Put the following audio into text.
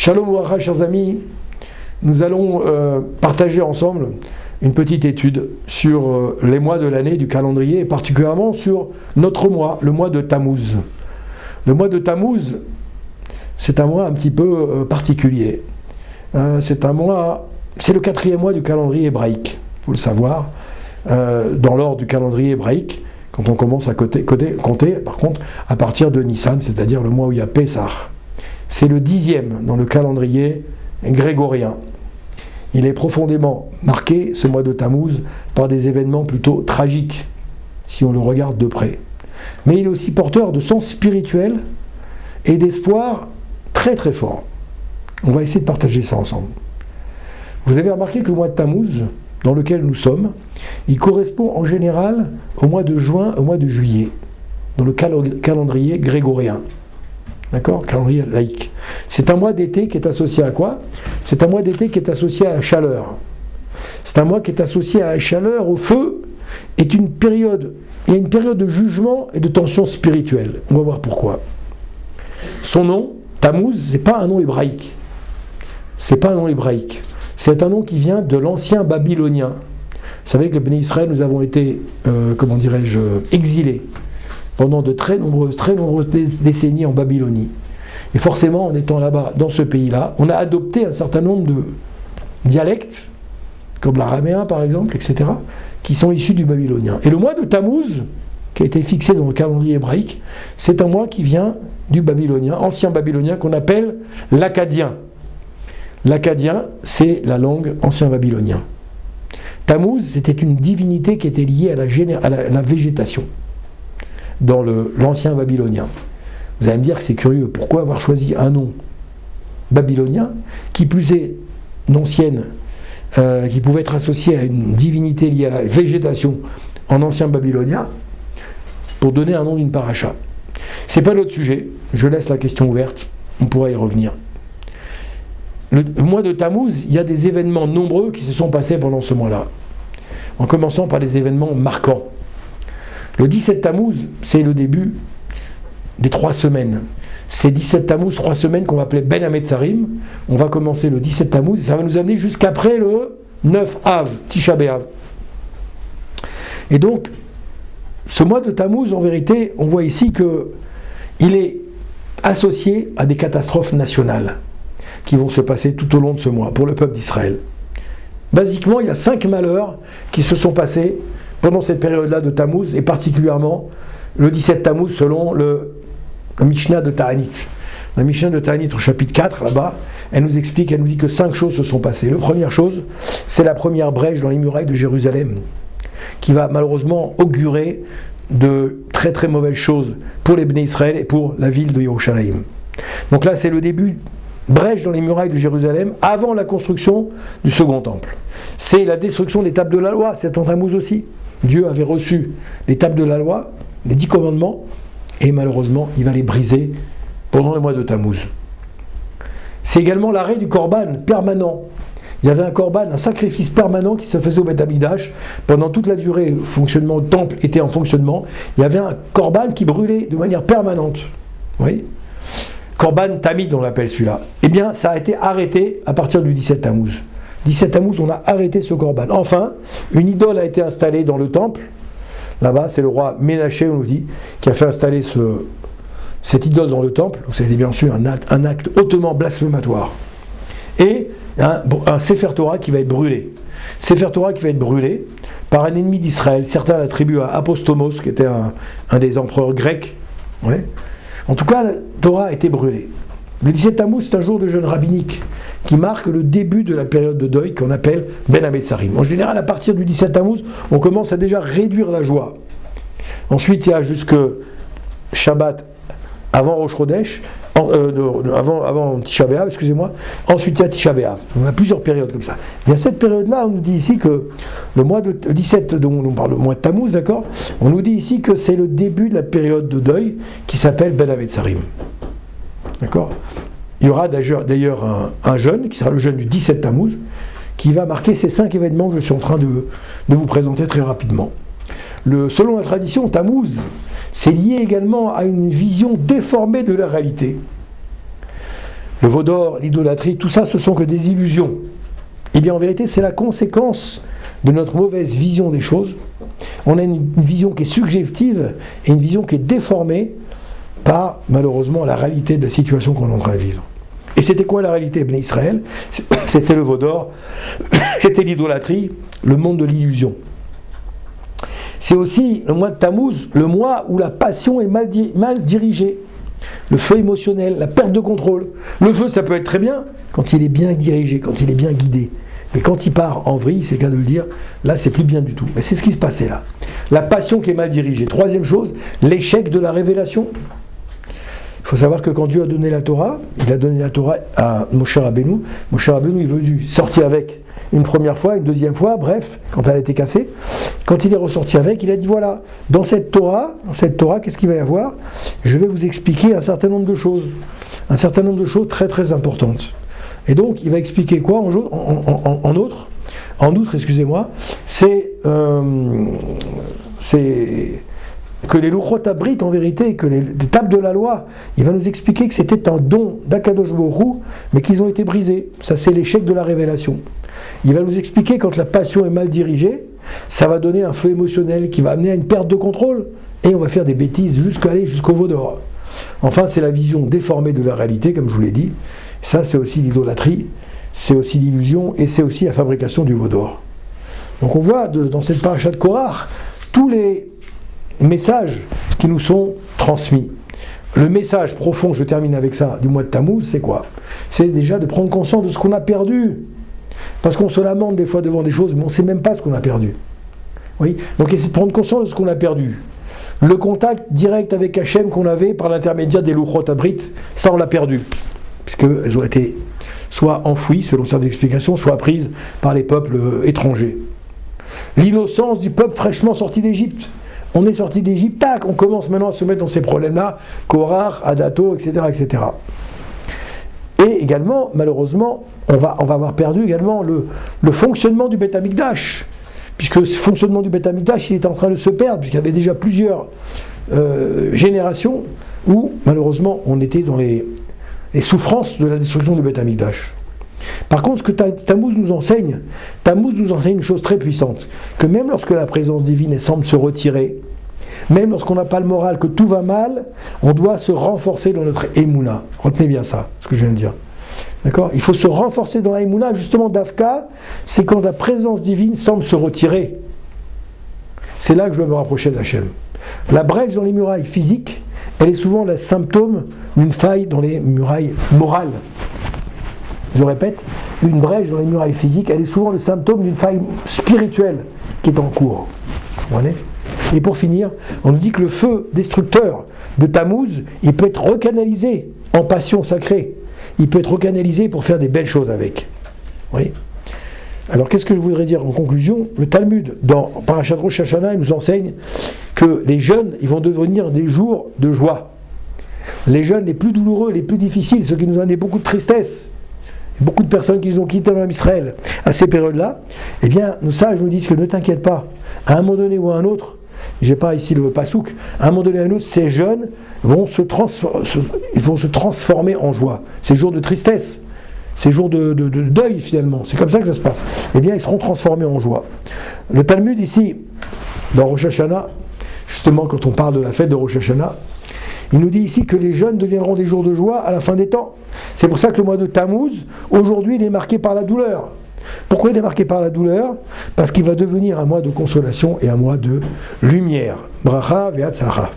Shalom Ouracha, chers amis, nous allons partager ensemble une petite étude sur les mois de l'année du calendrier, et particulièrement sur notre mois, le mois de Tammuz. Le mois de Tammuz, c'est un mois un petit peu particulier. C'est le 4e mois du calendrier hébraïque, il faut le savoir, dans l'ordre du calendrier hébraïque, quand on commence à compter, par contre, à partir de Nissan, c'est-à-dire le mois où il y a Pessah. C'est le 10e dans le calendrier grégorien. Il est profondément marqué, ce mois de Tammuz, par des événements plutôt tragiques, si on le regarde de près. Mais il est aussi porteur de sens spirituel et d'espoir très très fort. On va essayer de partager ça ensemble. Vous avez remarqué que le mois de Tammuz, dans lequel nous sommes, il correspond en général au mois de juin, au mois de juillet, dans le calendrier grégorien. D'accord ? Calendrier laïque. C'est un mois d'été qui est associé à quoi ? C'est un mois d'été qui est associé à la chaleur. C'est un mois qui est associé à la chaleur, au feu, il y a une période de jugement et de tension spirituelle. On va voir pourquoi. Son nom, Tammuz, c'est pas un nom hébraïque. C'est pas un nom hébraïque. C'est un nom qui vient de l'ancien babylonien. Vous savez que le Béné Israël, nous avons été, exilés pendant de très nombreuses décennies en Babylonie. Et forcément, en étant là-bas, dans ce pays-là, on a adopté un certain nombre de dialectes, comme l'araméen par exemple, etc., qui sont issus du babylonien. Et le mois de Tammuz, qui a été fixé dans le calendrier hébraïque, c'est un mois qui vient du babylonien, ancien babylonien, qu'on appelle l'akkadien. L'akkadien, c'est la langue ancien babylonien. Tammuz, c'était une divinité qui était liée à la végétation, dans l'ancien babylonien. Vous allez me dire que c'est curieux, pourquoi avoir choisi un nom babylonien, qui plus est d'ancienne, qui pouvait être associé à une divinité liée à la végétation en ancien babylonien, pour donner un nom d'une paracha. C'est pas notre sujet, je laisse la question ouverte, on pourra y revenir. Le mois de Tammuz, il y a des événements nombreux qui se sont passés pendant ce mois-là, en commençant par des événements marquants. Le 17 Tammuz, c'est le début des 3 semaines. C'est 17 Tammuz, 3 semaines qu'on va appeler Ben Hametzarim. On va commencer le 17 Tammuz et ça va nous amener jusqu'après le 9 Av, Tisha B'Av. Et donc, ce mois de Tammuz, en vérité, on voit ici qu'il est associé à des catastrophes nationales qui vont se passer tout au long de ce mois pour le peuple d'Israël. Basiquement, il y a 5 malheurs qui se sont passés pendant cette période-là de Tammuz, et particulièrement le 17 Tammuz selon le Mishnah de Ta'anit. La Mishnah de Ta'anit au chapitre 4, là-bas, elle nous dit que 5 choses se sont passées. La première chose, c'est la première brèche dans les murailles de Jérusalem, qui va malheureusement augurer de très très mauvaises choses pour les Béné Israël et pour la ville de Yerushalayim. Donc là, c'est le début, brèche dans les murailles de Jérusalem, avant la construction du second temple. C'est la destruction des tables de la loi, c'est en Tammuz aussi. Dieu avait reçu les tables de la loi, les 10 commandements, et malheureusement, il va les briser pendant le mois de Tammuz. C'est également l'arrêt du korban permanent. Il y avait un korban, un sacrifice permanent qui se faisait au Beth Amikdash. Pendant toute la durée, le fonctionnement du temple était en fonctionnement. Il y avait un korban qui brûlait de manière permanente. Vous voyez ? Korban Tamid, on l'appelle celui-là. Eh bien, ça a été arrêté à partir du 17 Tammuz. 17 Tammuz, on a arrêté ce korban. Enfin, une idole a été installée dans le temple. Là-bas, c'est le roi Ménaché, on nous dit, qui a fait installer cette idole dans le temple. Donc, c'était bien sûr un acte hautement blasphématoire. Et un Sefer Torah qui va être brûlé. Sefer Torah qui va être brûlé par un ennemi d'Israël. Certains l'attribuent à Apostomos, qui était un des empereurs grecs. Ouais. En tout cas, la Torah a été brûlée. Le 17 Tammuz, c'est un jour de jeûne rabbinique qui marque le début de la période de deuil qu'on appelle Ben Hametzarim. En général, à partir du 17 Tammuz, on commence à déjà réduire la joie. Ensuite, il y a jusque Shabbat avant Rosh Chodesh, avant Tisha B'Av, excusez-moi. Ensuite, il y a Tisha B'Av. On a plusieurs périodes comme ça. Bien, cette période-là, on nous dit ici que le mois de 17, dont on parle le mois de Tammuz, d'accord ? On nous dit ici que c'est le début de la période de deuil qui s'appelle Ben Hametzarim. D'accord ? Il y aura d'ailleurs un jeûne, qui sera le jeûne du 17 Tammuz, qui va marquer ces 5 événements que je suis en train de vous présenter très rapidement. Selon la tradition, Tammuz, c'est lié également à une vision déformée de la réalité. le veau d'or, l'idolâtrie, tout ça, ce sont que des illusions. Eh bien, en vérité, c'est la conséquence de notre mauvaise vision des choses. On a une vision qui est subjective et une vision qui est déformée par, malheureusement, la réalité de la situation qu'on est en train de vivre. Et c'était quoi la réalité de Israël? C'était le veau d'or, c'était l'idolâtrie, le monde de l'illusion. C'est aussi le mois de Tammuz, le mois où la passion est mal dirigée. Le feu émotionnel, la perte de contrôle. Le feu, ça peut être très bien quand il est bien dirigé, quand il est bien guidé. Mais quand il part en vrille, c'est le cas de le dire, là, c'est plus bien du tout. Mais c'est ce qui se passait là. La passion qui est mal dirigée. Troisième chose, l'échec de la révélation. Il faut savoir que quand Dieu a donné la Torah, il a donné la Torah à Moshe Rabbeinu. Moshe Rabbeinu est venu sortir avec une première fois, une deuxième fois, bref, quand elle a été cassée. Quand il est ressorti avec, il a dit voilà, dans cette Torah, qu'est-ce qu'il va y avoir? Je vais vous expliquer un certain nombre de choses très très importantes. Et donc, il va expliquer quoi en outre, c'est que les Luchot Abrit, en vérité, que les tables de la loi, il va nous expliquer que c'était un don d'Akadosh Baruch Hu, mais qu'ils ont été brisés. Ça, c'est l'échec de la révélation. Il va nous expliquer quand la passion est mal dirigée, ça va donner un feu émotionnel qui va amener à une perte de contrôle, et on va faire des bêtises jusqu'au veau d'or. Enfin, c'est la vision déformée de la réalité, comme je vous l'ai dit. Ça, c'est aussi l'idolâtrie, c'est aussi l'illusion, et c'est aussi la fabrication du veau d'or. Donc on voit dans cette paracha de Korach, tous les messages qui nous sont transmis. Le message profond, je termine avec ça, du mois de Tammuz, c'est quoi? C'est déjà de prendre conscience de ce qu'on a perdu. Parce qu'on se lamente des fois devant des choses, mais on ne sait même pas ce qu'on a perdu. Oui. Donc essayer de prendre conscience de ce qu'on a perdu. Le contact direct avec Hachem qu'on avait par l'intermédiaire des Luchot Abrit, ça on l'a perdu. Puisqu'elles ont été soit enfouies, selon certaines explications, soit prises par les peuples étrangers. L'innocence du peuple fraîchement sorti d'Égypte. On est sorti d'Égypte, tac, on commence maintenant à se mettre dans ces problèmes-là, Korach, Adato, etc., etc. Et également, malheureusement, on va avoir perdu également le fonctionnement du Beth Amikdash, puisque ce fonctionnement du Beth Amikdash, il est en train de se perdre, puisqu'il y avait déjà plusieurs générations où, malheureusement, on était dans les souffrances de la destruction du Beth Amikdash. Par contre, ce que Tammuz nous enseigne une chose très puissante, que même lorsque la présence divine semble se retirer, même lorsqu'on n'a pas le moral, que tout va mal, on doit se renforcer dans notre Emouna. Retenez bien ça, ce que je viens de dire. D'accord? Il faut se renforcer dans la Emouna, justement, Dafka, c'est quand la présence divine semble se retirer. C'est là que je dois me rapprocher d'Hachem. La brèche dans les murailles physiques, elle est souvent le symptôme d'une faille dans les murailles morales. Je répète, une brèche dans les murailles physiques, elle est souvent le symptôme d'une faille spirituelle qui est en cours. Vous voyez ? Et pour finir, on nous dit que le feu destructeur de Tammuz, il peut être recanalisé en passion sacrée. Il peut être recanalisé pour faire des belles choses avec. Oui. Alors qu'est-ce que je voudrais dire en conclusion? Le Talmud, dans Parashat Rosh Hashanah, il nous enseigne que les jeûnes, ils vont devenir des jours de joie. Les jeûnes les plus douloureux, les plus difficiles, ceux qui nous ont donné beaucoup de tristesse, beaucoup de personnes qui nous ont quittés dans Israël à ces périodes-là, eh bien, nos sages nous disent que ne t'inquiète pas, à un moment donné ou à un autre, j'ai pas ici le pasouk, à un moment donné ou à un autre, ces jeunes vont se transformer en joie. Ces jours de tristesse, ces jours de deuil finalement, c'est comme ça que ça se passe. Eh bien, ils seront transformés en joie. Le Talmud ici, dans Rosh Hashanah, justement quand on parle de la fête de Rosh Hashanah, il nous dit ici que les jeunes deviendront des jours de joie à la fin des temps. C'est pour ça que le mois de Tammuz, aujourd'hui, il est marqué par la douleur. Pourquoi il est marqué par la douleur? Parce qu'il va devenir un mois de consolation et un mois de lumière. Bracha ve'atzlacha.